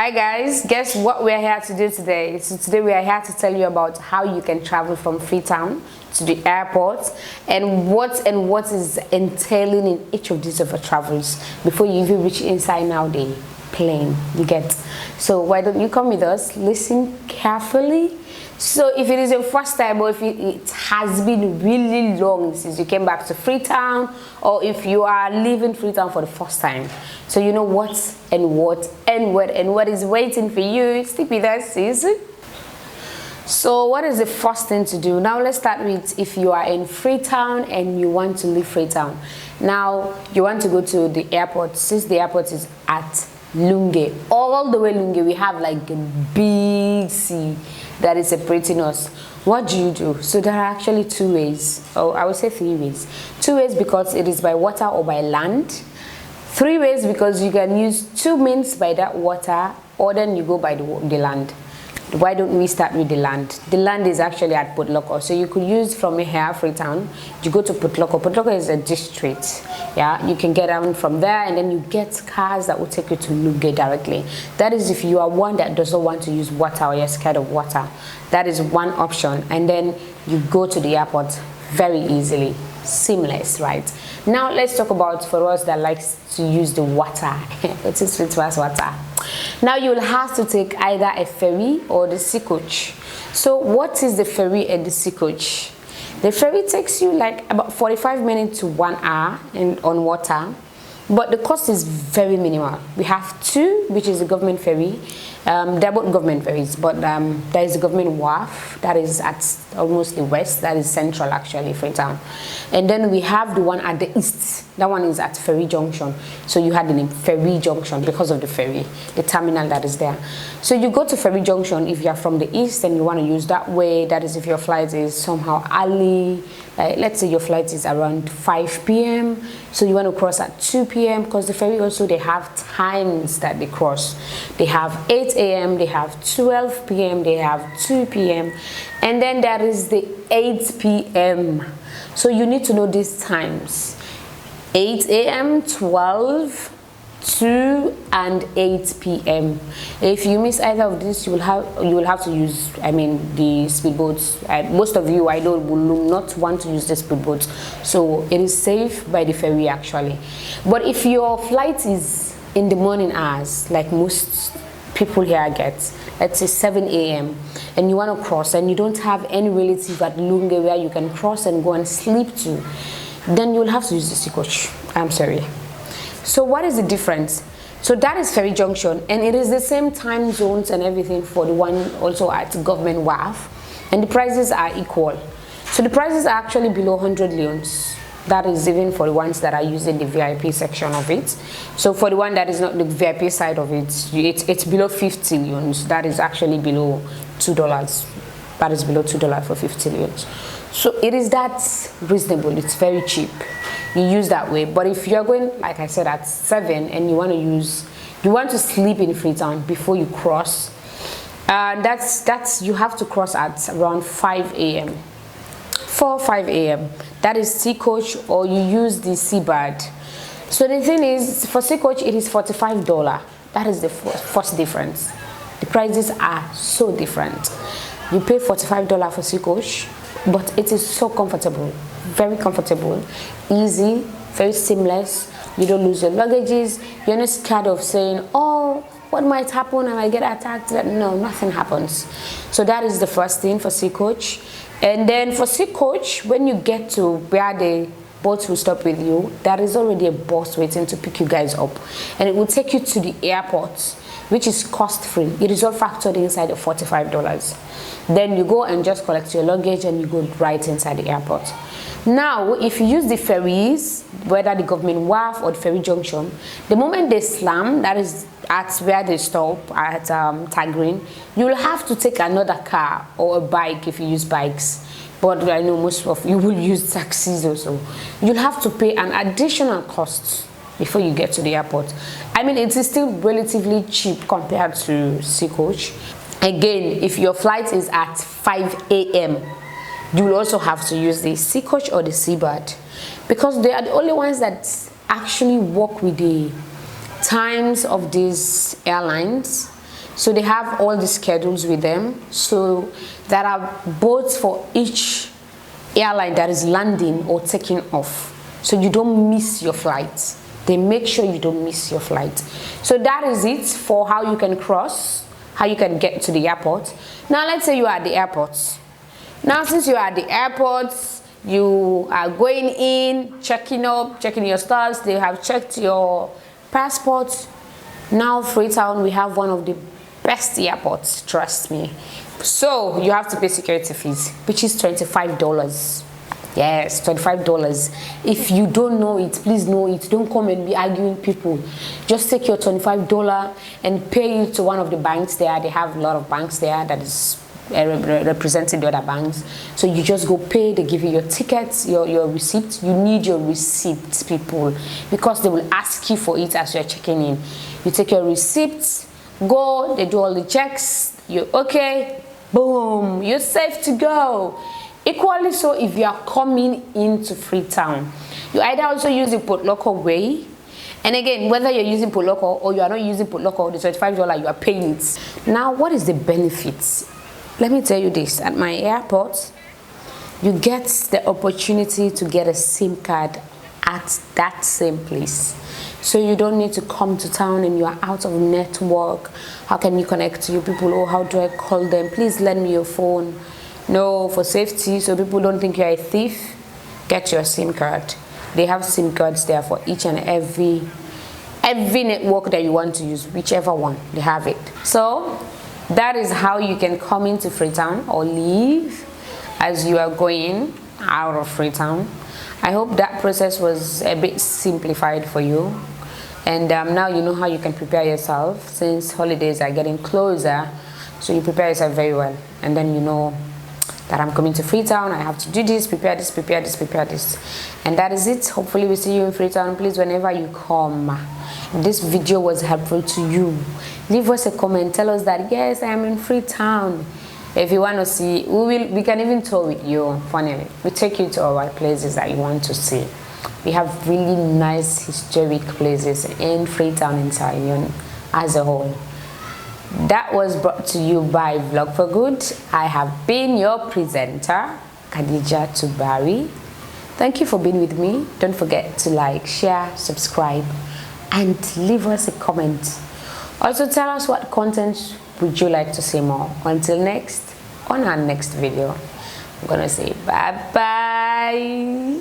Alright guys, guess what we're here to do today? So today we are here to tell you about how you can travel from Freetown to the airport and what is entailing in each of these of our travels before you even reach inside now the plane. You get? So why don't you come with us, listen carefully. So if it is your first time, or if it has been really long since you came back to Freetown, or if you are leaving Freetown for the first time, so you know what is waiting for you, stick with us, sis. So what is the first thing to do? Now let's start with if you are in Freetown and you want to leave Freetown. Now you want to go to the airport. Since the airport is at Leone, all the way Leone, we have like a big sea that is separating us. What do? So there are actually two ways, or I would say three ways. Two ways because it is by water or by land. Three ways because you can use two means by that water, or then you go by the land. Why don't we start with the land? The land is actually at Port Loko, so you could use from here, Freetown, you go to Port Loko. Port Loko is a district. Yeah, you can get down from there, and then you get cars that will take you to Leone directly. That is if you are one that doesn't want to use water or you're scared of water. That is one option, and then you go to the airport very easily, seamless, right? Now let's talk about for us that likes to use the water. It is sweet water. Now you will have to take either a ferry or the sea coach. So what is the ferry and the sea coach? The ferry takes you like about 45 minutes to 1 hour on water, but the cost is very minimal. We have two, which is the government ferry. They're both government ferries, but there is a government wharf that is at almost the west, that is central actually, Freetown. And then we have the one at the east. That one is at Ferry Junction. So you had the name Ferry Junction because of the ferry, the terminal that is there. So you go to Ferry Junction if you are from the east and you want to use that way. That is if your flight is somehow early. Let's say your flight is around 5 p.m. So you want to cross at 2 p.m. because the ferry also, they have times that they cross. They have 8 a.m., they have 12 p.m., they have 2 p.m. And then there is the 8 p.m. So you need to know these times. 8 a.m., 12, 2 and 8 p.m. If you miss either of these, you will have to use, the speedboats. Most of you, I know, will not want to use the speedboats, so it is safe by the ferry actually. But if your flight is in the morning hours, like most people here get, let's say 7 a.m. and you want to cross and you don't have any relative at Leone where you can cross and go and sleep to, then you'll have to use the sea coach. I'm sorry. So what is the difference? So that is Ferry Junction, and it is the same time zones and everything for the one also at Government Wharf, and the prices are equal. So the prices are actually below 100 leones. That is even for the ones that are using the VIP section of it. So for the one that is not the VIP side of it, it's below 50 leones. That is actually below $2. That is below $2 for 50 leones. So it is that reasonable. It's very cheap. You use that way. But if you're going, like I said, at 7 and you want to sleep in Freetown before you cross, you have to cross at around 5 a.m. 5 a.m. That is sea coach, or you use the seabird. So the thing is, for sea coach it is $45. That is the first difference. The prices are so different. You pay $45 for sea coach, but it is so comfortable, very comfortable, easy, very seamless. You don't lose your luggages. You're not scared of saying, oh, what might happen? I might get attacked. No, nothing happens. So that is the first thing for sea coach. And then for sea coach, when you get to where the boats will stop with you, there is already a bus waiting to pick you guys up, and it will take you to the airport, which is cost-free. It is all factored inside the $45. Then you go and just collect your luggage and you go right inside the airport. Now, if you use the ferries, whether the Government Wharf or the Ferry Junction, the moment they slam, that is at where they stop at Tagrin, you will have to take another car or a bike if you use bikes. But I know most of you will use taxis also. You'll have to pay an additional cost before you get to the airport. It is still relatively cheap compared to sea coach. Again, if your flight is at 5 a.m., you will also have to use the sea coach or the seabird, because they are the only ones that actually work with the times of these airlines. So they have all the schedules with them. So there are boats for each airline that is landing or taking off. So you don't miss your flight. They make sure you don't miss your flight. So that is it for how you can cross, how you can get to the airport. Now let's say you are at the airport. Now since you are at the airport, you are going in, checking your stuff. They have checked your passport. Now Freetown, we have one of the best airports, trust me. So you have to pay security fees, which is $25. Yes, $25. If you don't know it, please know it. Don't come and be arguing people. Just take your $25 and pay it to one of the banks there. They have a lot of banks there that is representing the other banks. So you just go pay. They give you your tickets, your receipt. You need your receipts, people, because they will ask you for it as you're checking in. You take your receipts, go, they do all the checks, you're okay, boom, you're safe to go. Equally so, if you are coming into Freetown, you either also use the Potloco way, and again, whether you're using Potloco or you are not using Potloco, the $25 you are paying it. Now, what is the benefits? Let me tell you this, at my airport, you get the opportunity to get a SIM card at that same place. So you don't need to come to town and you are out of network. How can you connect to your people? Oh, how do I call them? Please lend me your phone. No, for safety, so people don't think you're a thief, get your SIM card. They have SIM cards there for each and every network that you want to use, whichever one, they have it. So that is how you can come into Freetown or leave as you are going out of Freetown. I hope that process was a bit simplified for you, and now you know how you can prepare yourself since holidays are getting closer. So you prepare yourself very well, and then you know that I'm coming to Freetown, I have to do this, prepare this, prepare this, prepare this, and that is it. Hopefully we see you in Freetown. Please, whenever you come, if this video was helpful to you, leave us a comment, tell us that yes, I am in Freetown. If you want to see, we can even tour with you. Funnily, we take you to our places that you want to see. We have really nice historic places in Freetown and Sierra Leone as a whole. That was brought to you by Vlog for Good. I have been your presenter, Khadija Tubari. Thank you for being with me. Don't forget to like, share, subscribe, and leave us a comment. Also tell us what content would you like to see more. Until next, on our next video, I'm gonna say bye bye.